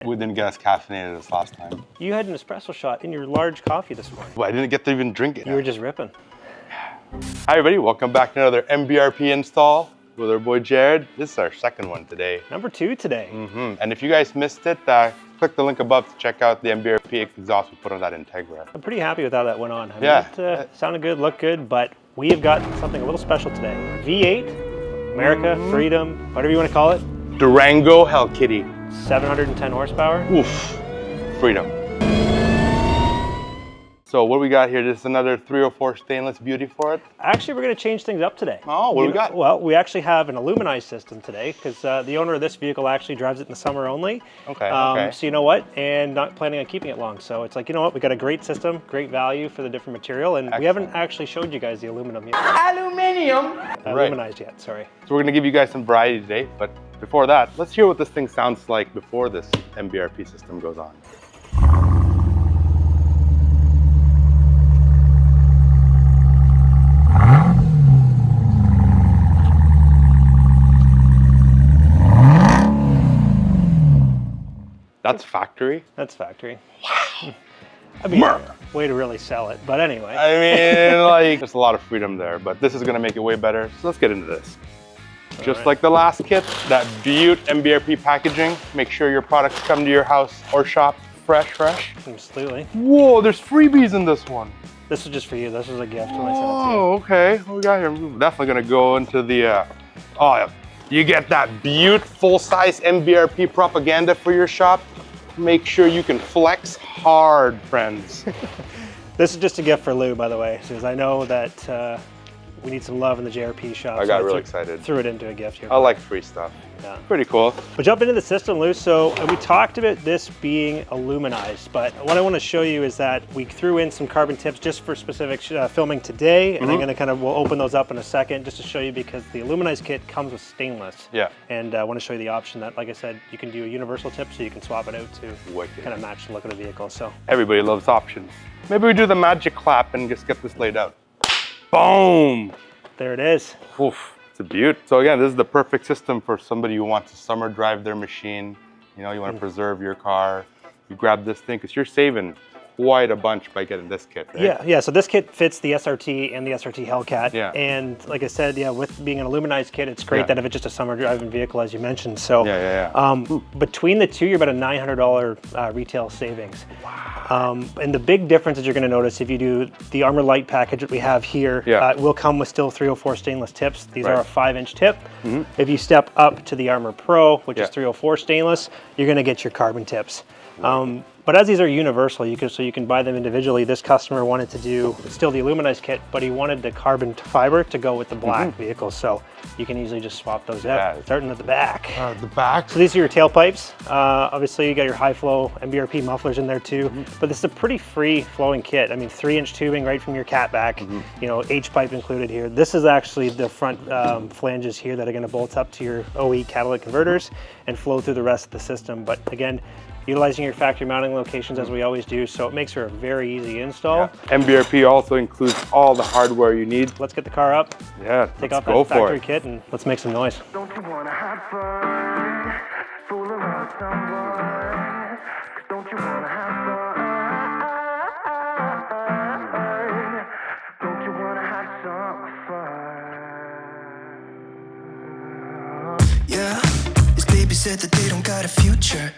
We didn't get us caffeinated this last time. You had an espresso shot in your large coffee this morning. Well, I didn't get to even drink it. You were just ripping. Hi everybody, welcome back to another MBRP install with our boy Jared. This is our second one today. Number 2 today. And if you guys missed it, click the link above to check out the MBRP exhaust we put on that Integra. I'm pretty happy with how that went on. I mean, Yeah. it sounded good, looked good, but we have got something a little special today. V8, America, Freedom, whatever you want to call it. Durango Hellcat. 710 horsepower. Oof, freedom. So what do we got here? This is another 304 stainless beauty for it. Actually, we're going to change things up today. Oh, what do we got? Well, we actually have an aluminized system today because the owner of this vehicle actually drives it in the summer only. Okay. So you know what? And not planning on keeping it long. So it's like, you know what? We got a great system, great value for the different material. And we haven't actually showed you guys the aluminum yet. Aluminized yet, sorry. So we're going to give you guys some variety today. But before that, let's hear what this thing sounds like before this MBRP system goes on. That's factory? That's factory. Wow. I mean, way to really sell it. But anyway. I mean, like, there's a lot of freedom there, but this is going to make it way better. So let's get into this. Just like the last kit, that Butte MBRP packaging. Make sure your products come to your house or shop fresh. Absolutely. Whoa, there's freebies in this one. This is just for you. This was a gift when I sent it to you. Oh, okay. What we got here? We're definitely going to go into the, you get that Butte full-size MBRP propaganda for your shop. Make sure you can flex hard, friends. This is just a gift for Lou, by the way, because I know that we need some love in the JRP shop. I got really excited. Threw it into a gift here. I like free stuff. Yeah. Pretty cool. We'll jump into the system, Lou. So we talked about this being aluminized, but what I want to show you is that we threw in some carbon tips just for specific filming today, and I'm going to we'll open those up in a second just to show you because the aluminized kit comes with stainless. Yeah. And I want to show you the option that, like I said, you can do a universal tip so you can swap it out to kind of match the look of the vehicle. So everybody loves options. Maybe we do the magic clap and just get this laid out. Boom. There it is. Oof, it's a beaut. So again, this is the perfect system for somebody who wants to summer drive their machine. You know, you want to preserve your car. You grab this thing because you're saving quite a bunch by getting this kit, right? Yeah. So this kit fits the SRT and the SRT Hellcat. Yeah. And like I said, with being an aluminized kit, it's great that if it's just a summer driving vehicle, as you mentioned. So between the two, you're about a $900 retail savings. Wow. And the big difference that you're going to notice if you do the Armor Light package that we have here, it will come with still 304 stainless tips. These are a 5-inch tip. If you step up to the Armor Pro, which is 304 stainless, you're going to get your carbon tips. But as these are universal, you can buy them individually. This customer wanted to do still the aluminized kit, but he wanted the carbon fiber to go with the black vehicle. So you can easily just swap those out, starting at the back. The back? So these are your tailpipes. Obviously you got your high flow MBRP mufflers in there too, but this is a pretty free flowing kit. I mean, 3-inch tubing right from your cat back, you know, H-pipe included here. This is actually the front flanges here that are gonna bolt up to your OE catalytic converters and flow through the rest of the system. But again, utilizing your factory mounting locations as we always do, so it makes her a very easy install. MBRP also includes all the hardware you need. Let's get the car up. Yeah, take off that factory kit and let's make some noise. Don't you wanna have fun? Fool around someone. Don't you wanna have fun? Don't you wanna have some fun? Yeah, his baby said that they don't got a future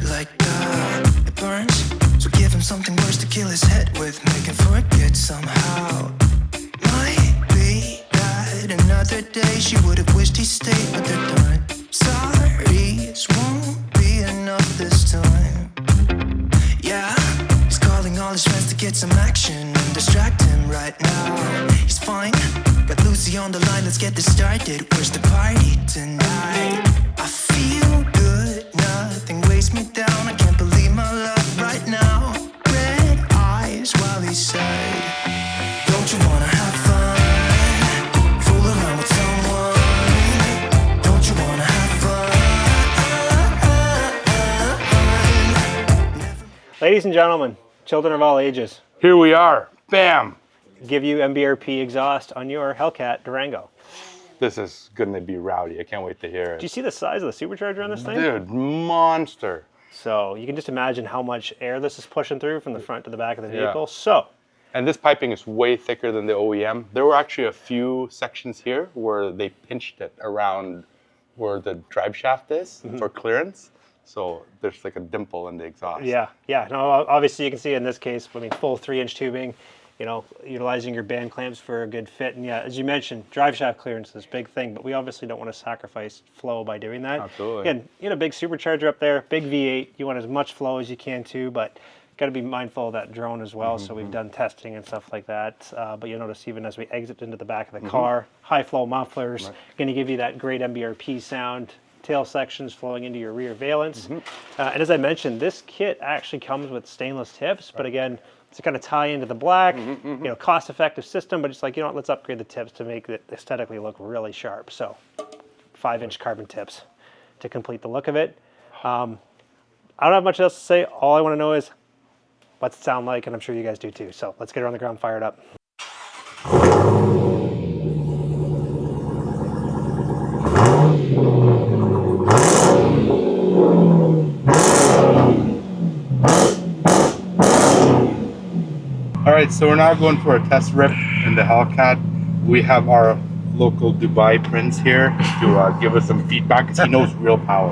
like it burns. So give him something worse to kill his head with, make him forget somehow. Might be that another day she would have wished he stayed, but they're done. Sorry's won't be enough this time. Yeah, he's calling all his friends to get some action and distract him right now. He's fine, got Lucy on the line, let's get this started. Where's the party tonight? I feel good, nothing weighs me down. I can't believe my luck right now. Red eyes while he said, don't you wanna have fun? Fool around with someone. Don't you wanna have fun? Ladies and gentlemen, children of all ages. Here we are, bam. Give you MBRP exhaust on your Hellcat Durango. This is gonna be rowdy. I can't wait to hear it. Do you see the size of the supercharger on this thing? Dude, monster. So you can just imagine how much air this is pushing through from the front to the back of the vehicle. So. And this piping is way thicker than the OEM. There were actually a few sections here where they pinched it around where the drive shaft is for clearance. So there's like a dimple in the exhaust. Yeah. No, obviously you can see in this case, I mean, full 3-inch tubing, you know, utilizing your band clamps for a good fit. And yeah, as you mentioned, drive shaft clearance is a big thing, but we obviously don't want to sacrifice flow by doing that. Absolutely. Again, you know, big supercharger up there, big V8. You want as much flow as you can too, but got to be mindful of that drone as well. So we've done testing and stuff like that. But you'll notice even as we exit into the back of the car, high flow mufflers, going to give you that great MBRP sound. Tail sections flowing into your rear valence. And as I mentioned, this kit actually comes with stainless tips, but again, to kind of tie into the black, you know, cost-effective system, but it's like, you know what, let's upgrade the tips to make it aesthetically look really sharp. So 5-inch carbon tips to complete the look of it. I don't have much else to say. All I want to know is what's it sound like, and I'm sure you guys do too. So let's get her on the ground fired up. All right, so we're now going for a test rip in the Hellcat. We have our local Dubai Prince here to give us some feedback because he knows real power.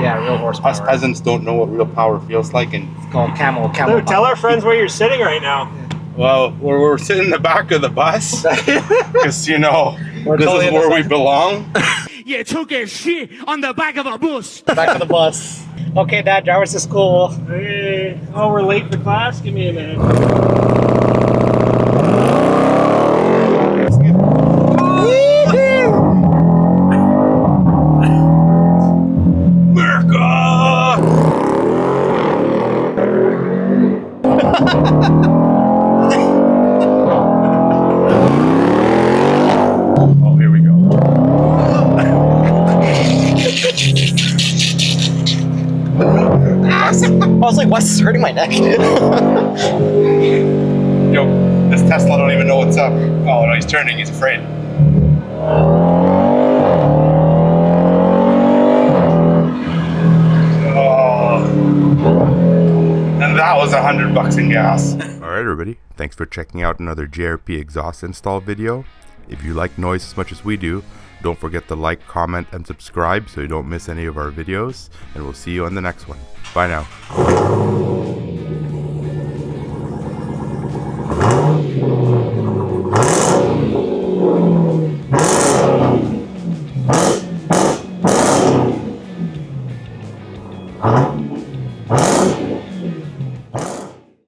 Yeah, real horsepower. Us peasants don't know what real power feels like, and It's called camel Dude, tell our friends where you're sitting right now. well, we're sitting in the back of the bus because you know this totally is where we belong. You took a shit on the back of a bus. Back of the bus. Okay, Dad, drive us to school. Hey. Oh, we're late for class? Give me a minute. Oh, here we go. I was like, what's hurting my neck? Yo, this Tesla don't even know what's up. Oh no, he's turning, he's afraid. Oh. And that was $100 in gas. Alright everybody, thanks for checking out another JRP exhaust install video. If you like noise as much as we do, don't forget to like, comment, and subscribe so you don't miss any of our videos. And we'll see you on the next one. Bye now.